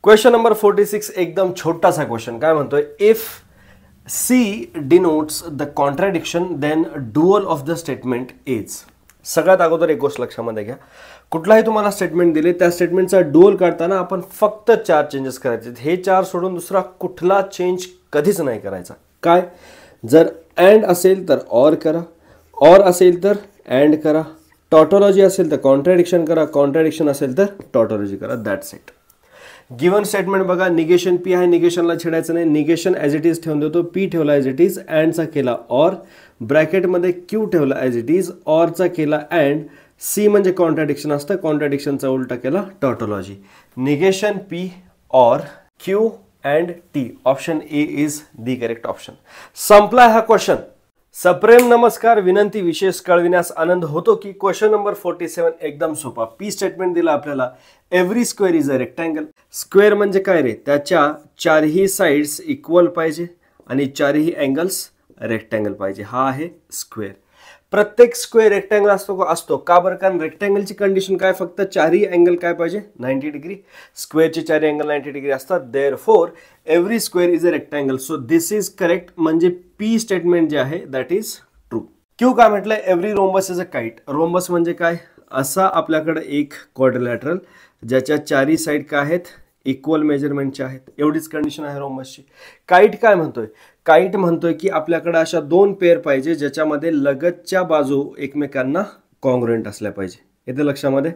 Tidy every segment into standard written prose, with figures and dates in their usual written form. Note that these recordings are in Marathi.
क्वेश्चन नंबर 46 एकदम छोटासा क्वेश्चन काय म्हणतोय, if C denotes the contradiction then dual of the statement is. सगळ्यात अगोदर एक गोष्ट लक्षामध्ये घ्या, कुठलाही तुम्हाला स्टेटमेंट दिले त्या स्टेटमेंटचा डुअल काढताना आपण फक्त 4 चेंजेस करायचे. हे 4 सोडून दुसरा कुठला चेंज कधीच नाही करायचा. काय, जर अँड असेल तर ऑर करा, ऑर असेल तर अँड करा, टॉटोलॉजी असेल तर कॉन्ट्रॅडिक्शन करा, कॉन्ट्रॅडिक्शन असेल तर टॉटोलॉजी करा. That's it. गिवन स्टेटमेंट बघा, निगेशन पी आहे, निगेशनला छेडायचं नाही, निगेशन ॲज इट इज ठेवून देतो, पी ठेवला ॲज इट इज, अँडचा केला ऑर, ब्रॅकेटमध्ये क्यू ठेवला ॲज इट इज, ऑरचा केला अँड, सी म्हणजे कॉन्ट्रॅडिक्शन असतं, कॉन्ट्रॅडिक्शनचा उलटा केला tautology. Negation P or Q and T, option A is the correct option. संपला हा क्वेश्चन. सप्रेम नमस्कार, विनंती विशेष कळविण्यास आनंद होतो की क्वेश्चन नंबर 47 एकदम सोपा. पी स्टेटमेंट दिला आपल्याला, every square is a rectangle. Square म्हणजे काय रे, त्याच्या चारही साइड्स इक्वल पाहिजे आणि चारही अँगल्स रेक्टँगल पाहिजे. हा आहे स्क्वेअर. प्रत्येक स्क्वेअर रेक्टँगल असतो का बरं, कारण रेक्टँगलची कंडिशन काय, फक्त चारही अँगल काय पाहिजे 90 डिग्री. स्क्वेअरचे चारही अँगल 90 डिग्री असतात. Therefore every square is a rectangle. So this is correct. म्हणजे पी स्टेटमेंट जे आहे दॅट इज ट्रू. क्यू काय म्हटलंय, every rhombus is a kite. Rhombus म्हणजे काय, असा आपल्याकडे एक क्वाड्रिलॅटरल ज्याच्या चारही साइड काय आहेत, इक्वल मेजरमेंटच्या आहेत. एवढीच कंडिशन आहे रोम्बसची. काइट काय म्हणतोय, काइट म्हणतोय की आपल्याकडे अशा 2 पेअर पाहिजे ज्याच्यामध्ये लगतच्या बाजू एकमेकांना कॉन्ग्रुएंट असल्या पाहिजे. येते लक्षामध्ये.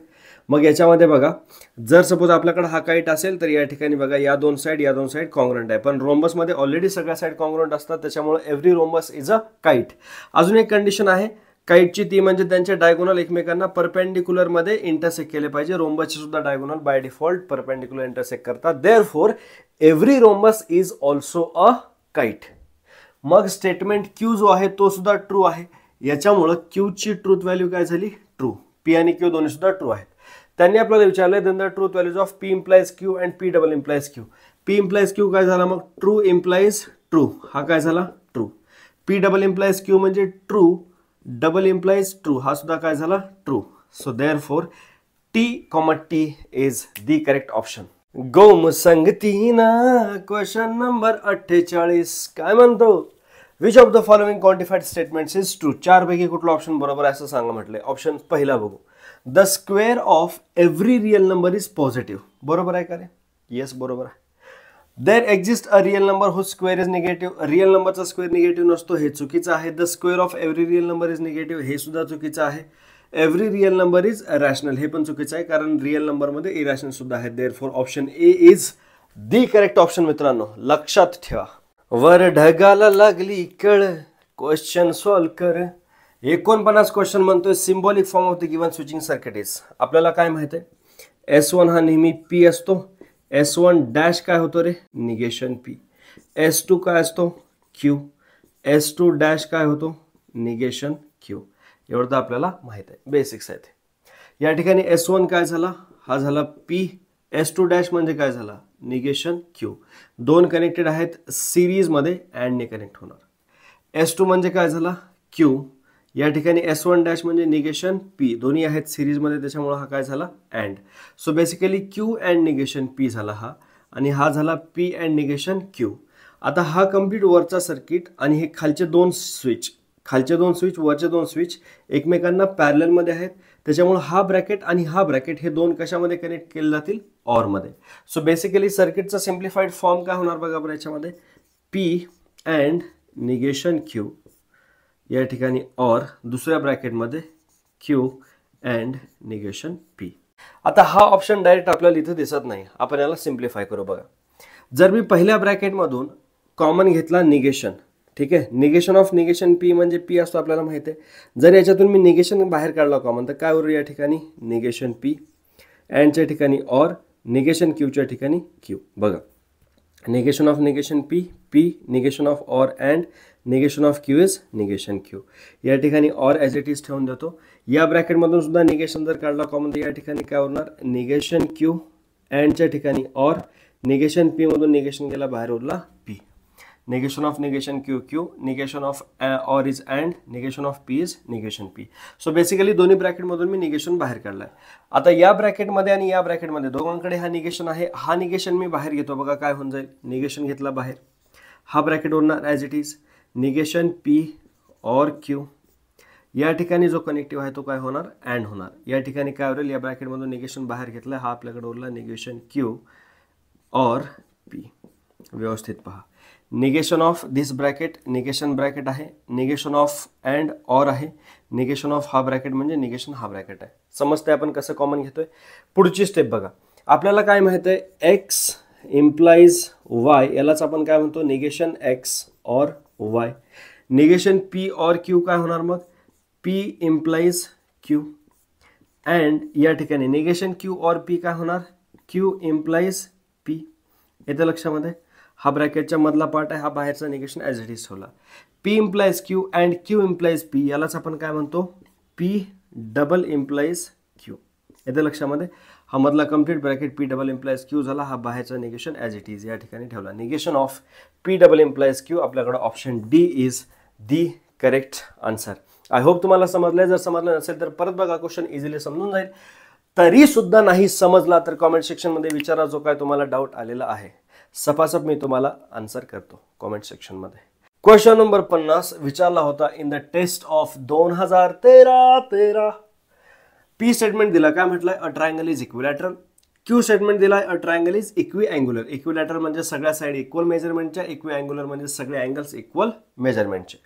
मग याच्यामध्ये बघा, जर सपोज आपल्याकडे हा काइट असेल तर या ठिकाणी बघा या दोन साइड कॉन्ग्रुएंट आहे, पण रोम्बसमध्ये ऑलरेडी सगळ्या साइड कॉन्ग्रुएंट असतात, त्याच्यामुळे every rhombus is a kite. अजून एक कंडिशन आहे काइटची, ती म्हणजे त्यांचे डायगोनल एकमेकांना परपेंडिक्युलर मध्ये इंटरसेक्ट केले पाहिजे. रोम्बसचे सुद्धा diagonal by default perpendicular intersect करतात. Therefore every rhombus is also a kite. मग स्टेटमेंट क्यू जो आहे तो सुद्धा ट्रू आहे. याच्यामुळे क्यू ची ट्रूथ व्हॅल्यू काय झाली, ट्रू. पी आणि क्यू दोन्ही सुद्धा ट्रू आहेत. त्यांनी आपल्याला विचारलंय then the truth values of P implies Q and P double implies Q. P implies Q काय झाला, मग ट्रू इम्प्लाइज ट्रू, हा काय झाला true. P double implies Q म्हणजे ट्रू, डबल इम्प्लाइज ट्रू, हा सुद्धा काय झाला true. So therefore T comma T is the correct option. गोम संगतीना क्वेश्चन नंबर 48 काय म्हणतो, which of the following quantified statements is true. 4 पैकी कुठलं ऑप्शन बरोबर आहे असं सांगा म्हटलंय. ऑप्शन पहिला बघू, the square of every real number is positive. बरोबर आहे का रे, येस बरोबर आहे. There exist a real number whose square is negative. Real नंबरचा स्क्वेअर निगेटिव्ह नसतो, हे चुकीचं आहे. The square of every real number is negative, हे सुद्धा चुकीचं आहे. Every real number is rational, हे पण चुकीचं आहे, कारण रिअल नंबरमध्ये इरॅशनल सुद्धा आहे. Therefore option A is the correct option. मित्रांनो लक्षात ठेवा. वर ढगाला लागली कळ, क्वेश्चन सॉल्व कर. 49 क्वेश्चन म्हणतोय, symbolic form of the given switching circuit is. आपल्याला काय माहिती आहे, S1 हा नेहमी पी असतो. S1 डॅश काय होतो रे, निगेशन पी. S2 काय असतो, क्यू. S2 डॅश काय होतो, निगेशन क्यू. एवढं तर आपल्याला माहित आहे, बेसिक्स आहेत. या ठिकाणी S1 काय झाला, हा झाला पी. S2 डॅश म्हणजे काय झाला, निगेशन क्यू. 2 कनेक्टेड आहेत सिरीजमध्ये, अँडने कनेक्ट होणार. S2 म्हणजे काय झाला, क्यू. या ठिकाणी S1 डॅश म्हणजे निगेशन पी, दोन्ही आहेत सिरीजमध्ये, त्याच्यामुळे हा काय झाला and. So basically Q and negation P झाला हा, आणि हा झाला पी अँड निगेशन क्यू. आता हा कम्प्लीट वरचा सर्किट आणि हे खालचे दोन स्विच वरचे 2 स्विच एकमेकांना पॅरललमध्ये आहेत, त्याच्यामुळे हा ब्रॅकेट आणि हा ब्रॅकेट हे 2 कशामध्ये कनेक्ट केले जातील, ऑरमध्ये. सो बेसिकली सर्किटचा सिम्प्लिफाईड फॉर्म काय होणार बघा बरं याच्यामध्ये, पी अँड निगेशन क्यू, या ठिकाणी ऑर, दुसऱ्या ब्रॅकेटमध्ये क्यू अँड निगेशन पी. आता हा ऑप्शन डायरेक्ट आपल्याला इथं दिसत नाही, आपण याला सिम्प्लिफाय करू बघा. जर मी पहिल्या ब्रॅकेटमधून कॉमन घेतला निगेशन, ठीक आहे, निगेशन ऑफ निगेशन पी म्हणजे पी असतो आपल्याला माहिती आहे. जर याच्यातून मी निगेशन बाहेर काढला कॉमन तर काय होईल, या ठिकाणी निगेशन पी, अँडच्या ठिकाणी ऑर, निगेशन क्यूच्या ठिकाणी क्यू. बघा, negation of negation P, P, negation of or and, negation of Q is negation Q. या ठिकाणी ऑर ॲज इट इज ठेवून देतो. या ब्रॅकेटमधून सुद्धा निगेशन जर काढला कॉमन तर या ठिकाणी काय होणार, निगेशन क्यू, अँडच्या ठिकाणी ऑर, निगेशन पी मधून निगेशन गेला बाहेर उरला P. negation of negation Q Q, negation of OR is AND, negation of P is negation P. So basically दोन्ही ब्रॅकेटमधून मी निगेशन बाहेर काढलाय. आता या ब्रॅकेटमध्ये आणि या ब्रॅकेटमध्ये दोघांकडे हा निगेशन आहे. हा निगेशन मी बाहेर घेतो बघा काय होऊन जाईल. निगेशन घेतला बाहेर, हा ब्रॅकेट होणार as it is negation P और Q. या ठिकाणी जो कनेक्टिव्ह आहे तो काय होणार अँड होणार. या ठिकाणी काय होईल, या ब्रॅकेटमधून निगेशन बाहेर घेतलं, हा आपल्याकडे उरला निगेशन Q और P. व्यवस्थित पहा, negation of this bracket negation bracket आहे, निगेशन ऑफ अँड ऑर आहे, निगेशन ऑफ हा ब्रॅकेट म्हणजे निगेशन हा ब्रॅकेट आहे. समजते आपण कसं कॉमन घेतोय. पुढची स्टेप बघा, आपल्याला काय माहित आहे एक्स इम्प्लाइज वाय, यालाच आपण काय म्हणतो निगेशन एक्स और वाय. निगेशन P और Q काय होणार मग P इम्प्लाइज Q. अँड या ठिकाणी निगेशन Q और P काय होणार Q इम्प्लाइज P. येते लक्षामध्ये, हा ब्रॅकेटच्या मधला पार्ट आहे, हा बाहेरचा निगेशन ॲज इट इज ठेवला. P implies Q and Q implies P, यालाच आपण काय म्हणतो P डबल इम्प्लाइज Q. येते लक्षामध्ये, हा मधला complete bracket P double implies Q झाला, हा बाहेरचा निगेशन ॲज इट इज या ठिकाणी ठेवला. Negation of P double implies Q, आपल्याकडे option D is the correct answer. I hope तुम्हाला समजलंय. जर समजलं नसेल तर परत बघा, क्वेश्चन इझिली समजून जाईल. तरी सुद्धा नाही समजला तर कॉमेंट सेक्शनमध्ये विचारा, जो काय तुम्हाला डाऊट आलेला आहे. सपासप मी तुम्हाला आन्सर करतो कॉमेंट सेक्शनमध्ये. क्वेश्चन नंबर 50 विचारला होता in the test of 2013. P statement दिला, काय म्हटलंय a triangle is equilateral. Q statement दिलाय a triangle is equiangular. Equilateral म्हणजे सगळ्या साईड इक्वल मेजरमेंटच्या, इक्वी अँग्युलर म्हणजे सगळे अँगल्स इक्वल मेजरमेंटचे.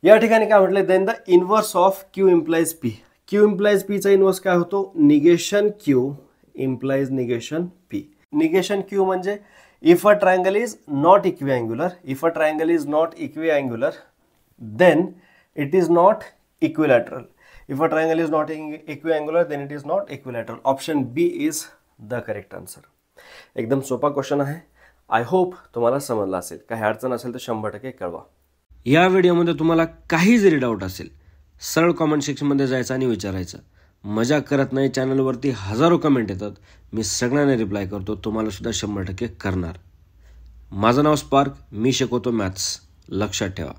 या ठिकाणी काय म्हटलंय then the inverse of Q implies P. Q implies P चा इनवर्स काय होतो negation Q implies negation P. Negation Q म्हणजे if a triangle is not इक्विअँग्युलर, if a triangle is not equiangular then it is not equilateral. If a triangle is not equiangular then it is not equilateral. Option B is the correct answer. एकदम सोपा क्वेश्चन आहे. आय होप तुम्हाला समजला असेल. काही अडचण असेल तर 100% कळवा. या व्हिडिओमध्ये तुम्हाला काही जरी डाऊट असेल, सरळ कॉमेंट सेक्शनमध्ये जायचं आणि विचारायचं. मजाक करत नाही, चॅनलवरती हजारो कमेंट येतात, मी सगळ्यांना रिप्लाय करतो, तुम्हाला सुद्धा 100% करणार. माझं नाव स्पार्क, मी शिकवतो मॅथ्स, लक्षात ठेवा.